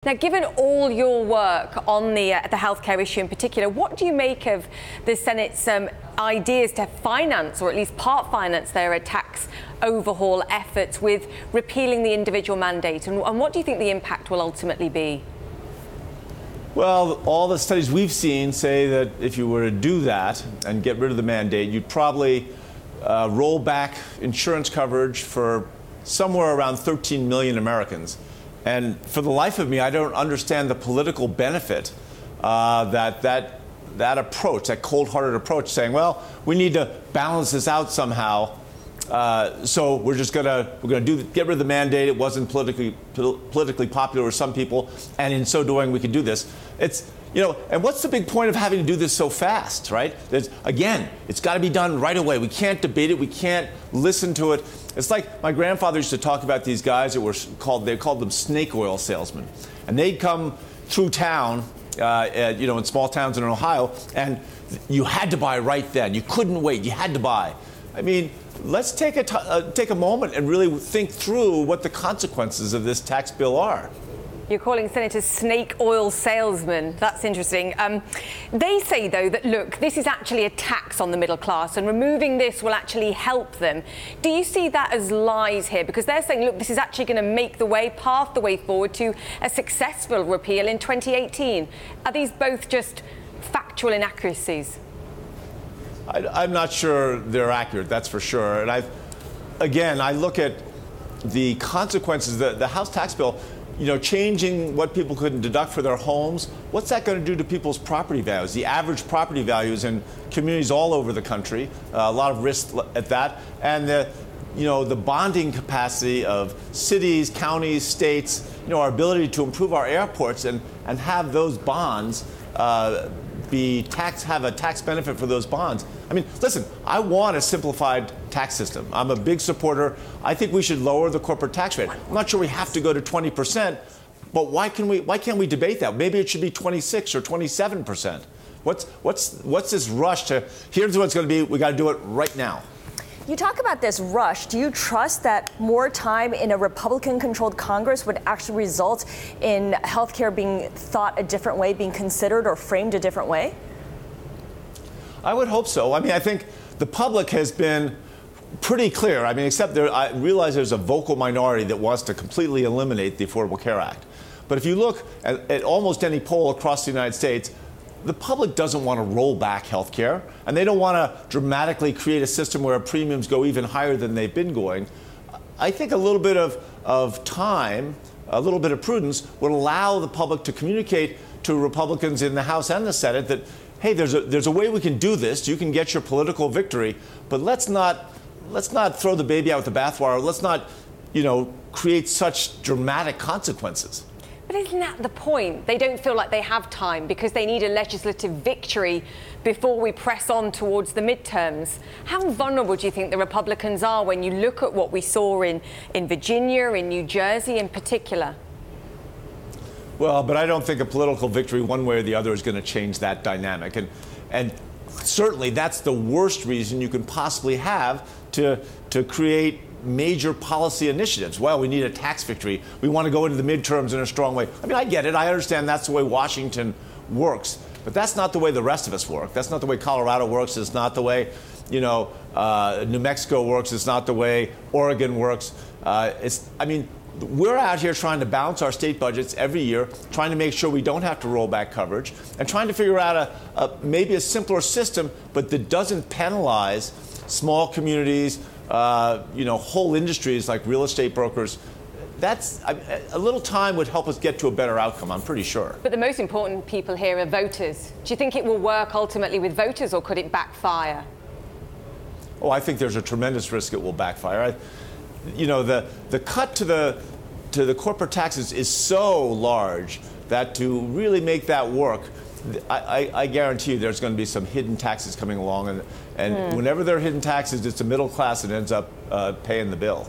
Now, given all your work on the healthcare issue in particular, what do you make of the Senate's ideas to finance, or at least part finance, their tax overhaul efforts with repealing the individual mandate? And what do you think the impact will ultimately be? Well, all the studies we've seen say that if you were to do that and get rid of the mandate, you'd probably roll back insurance coverage for somewhere around 13 million Americans. And for the life of me, I don't understand the political benefit that approach, that cold-hearted approach, saying, well, we need to balance this out somehow. So we're just gonna get rid of the mandate. It wasn't politically popular with some people, and in so doing, we could do this. And what's the big point of having to do this so fast, right? Again, it's got to be done right away. We can't debate it. We can't listen to it. It's like my grandfather used to talk about these guys that they called them snake oil salesmen, and they'd come through town, in small towns in Ohio, and you had to buy right then. You couldn't wait. You had to buy. I mean, let's take a moment and really think through what the consequences of this tax bill are. You're calling senators snake oil salesmen. That's interesting. They say, though, that, look, this is actually a tax on the middle class, and removing this will actually help them. Do you see that as lies here? Because they're saying, look, this is actually going to path the way forward to a successful repeal in 2018. Are these both just factual inaccuracies? I'm not sure they're accurate, that's for sure. And I look at the consequences. The House tax bill, changing what people could deduct for their homes, what's that going to do to people's property values? The average property values in communities all over the country, a lot of risk at that, and the bonding capacity of cities, counties, states, our ability to improve our airports and have those bonds have a tax benefit for those bonds. I mean, listen, I want a simplified tax system. I'm a big supporter. I think we should lower the corporate tax rate. I'm not sure we have to go to 20%, but why can't we debate that? Maybe it should be 26 or 27%. What's this rush to, here's what it's going to be, we got to do it right now? You talk about this rush. Do you trust that more time in a Republican-controlled Congress would actually result in healthcare being thought a different way, being considered or framed a different way? I would hope so. I mean, I think the public has been pretty clear. I mean, except I realize there's a vocal minority that wants to completely eliminate the Affordable Care Act. But if you look at almost any poll across the United States, the public doesn't want to roll back health care, and they don't want to dramatically create a system where premiums go even higher than they've been going. I think a little bit of time, a little bit of prudence would allow the public to communicate to Republicans in the House and the Senate that, hey, there's a way we can do this. You can get your political victory, but let's not throw the baby out with the bathwater. Let's not, create such dramatic consequences. But isn't that the point? They don't feel like they have time because they need a legislative victory before we press on towards the midterms. How vulnerable do you think the Republicans are when you look at what we saw in Virginia, in New Jersey in particular? Well, but I don't think a political victory one way or the other is going to change that dynamic. And certainly that's the worst reason you can possibly have to create major policy initiatives. Well, we need a tax victory. We want to go into the midterms in a strong way. I mean, I get it. I understand that's the way Washington works. But that's not the way the rest of us work. That's not the way Colorado works. It's not the way, New Mexico works. It's not the way Oregon works. We're out here trying to balance our state budgets every year, trying to make sure we don't have to roll back coverage, and trying to figure out maybe a simpler system, but that doesn't penalize small communities, whole industries like real estate brokers. That's a little time would help us get to a better outcome, I'm pretty sure. But the most important people here are voters. Do you think it will work ultimately with voters, or could it backfire? Oh, I think there's a tremendous risk it will backfire. The cut to the corporate taxes is so large that to really make that work, I guarantee you there's going to be some hidden taxes coming along, and whenever there are hidden taxes, it's the middle class that ends up paying the bill.